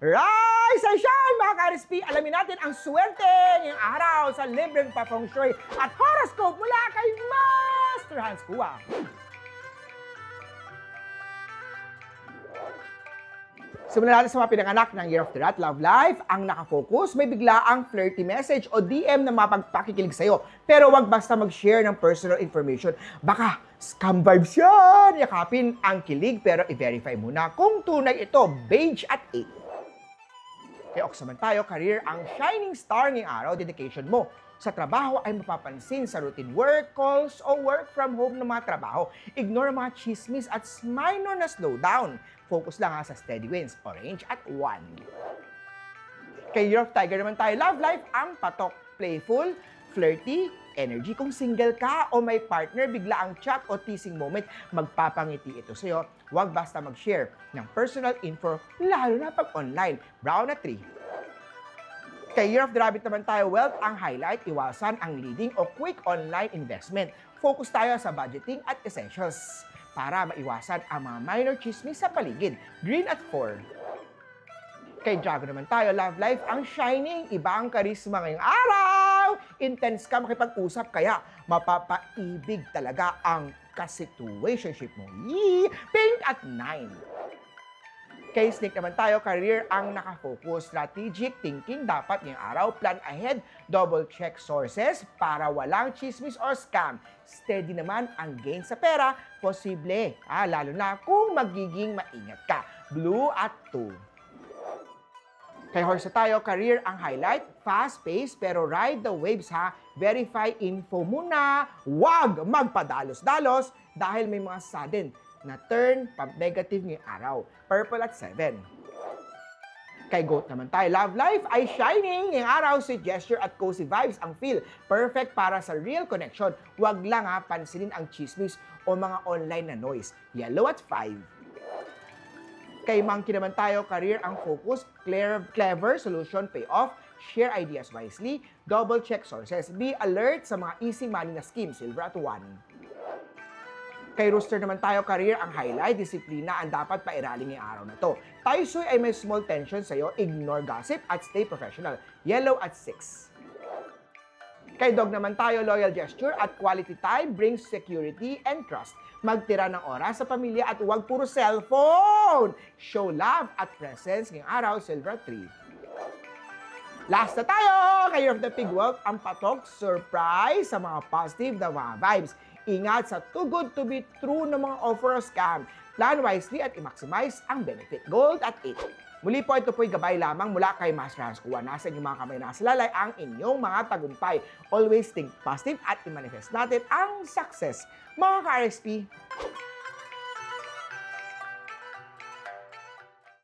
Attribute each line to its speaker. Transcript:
Speaker 1: Rise and shine mga ka-RSP! Alamin natin ang swerte ngayong araw sa libreng pa-feng shui at horoscope mula kay Master Hans Kua. Simulan natin sa mga pinanganak ng Year of the Rat Love Life. Ang nakafocus, may biglaang flirty message o DM na mapagpakikilig sa'yo. Pero wag basta mag-share ng personal information. Baka scam vibes yan! Yakapin ang kilig pero i-verify muna kung tunay ito, beige at 8. Kaya oksaman tayo, career, ang shining star ngayong araw, dedication mo sa trabaho ay mapapansin sa routine work, calls, o work from home ng mga trabaho. Ignore mga chismis at minor na slowdown. Focus lang sa steady wins, orange at 1. Kay Year of Tiger naman tayo, love life, ang patok, playful, flirty, energy. Kung single ka o may partner, bigla ang chat o teasing moment, magpapangiti ito sa'yo. Huwag basta mag-share ng personal info, lalo na pag online. Brown at 3. Kay Year of the Rabbit naman tayo, wealth ang highlight, iwasan ang leading o quick online investment. Focus tayo sa budgeting at essentials para maiwasan ang mga minor chismis sa paligid. Green at 4. Kay Dragon naman tayo, love life, ang shining, iba ang karisma ngayong araw. Intense ka makipag-usap, kaya mapapaibig talaga ang ka-situationship mo. Yee! Pink at 9. Kay Snake naman tayo, career ang nakafocus, strategic thinking dapat ngayong araw, plan ahead, double check sources para walang chismis or scam. Steady naman ang gain sa pera, posible, lalo na kung magiging maingat ka. Blue at 2. Kay Horse tayo, career ang highlight, fast pace pero ride the waves verify info muna, wag magpadalos-dalos dahil may mga sudden na turn negative ngayong araw. Purple at 7. Kay Goat naman tayo, love life ay shining ngayong araw, sweet gesture at cozy vibes ang feel. Perfect para sa real connection. Huwag lang pansinin ang chismis o mga online na noise. Yellow at 5. Kay Monkey naman tayo, career ang focus, clever solution payoff, share ideas wisely, double check sources, be alert sa mga easy money na scheme. Silver at 1. Kay Rooster naman tayo, career ang highlight, disiplina ang dapat pairalin ngayong araw na to. Tai Sui ay may small tension sa'yo, ignore gossip at stay professional. Yellow at 6. Kay Dog naman tayo, loyal gesture at quality time brings security and trust. Magtira ng oras sa pamilya at huwag puro cellphone. Show love at presence ngayong araw, silver at 3. Last na tayo! Kay Year of the Pig Wealth, ang patok, surprise sa mga positive na mga vibes. Ingat sa too good to be true ng mga offer o scam. Plan wisely at i-maximize ang benefit. Gold at 8. Muli po, ito po'y gabay lamang mula kay Master Hans Kua. Nasa inyong mga kamay na salalay ang inyong mga tagumpay. Always think positive at i-manifest natin ang success. Mga ka-RSP,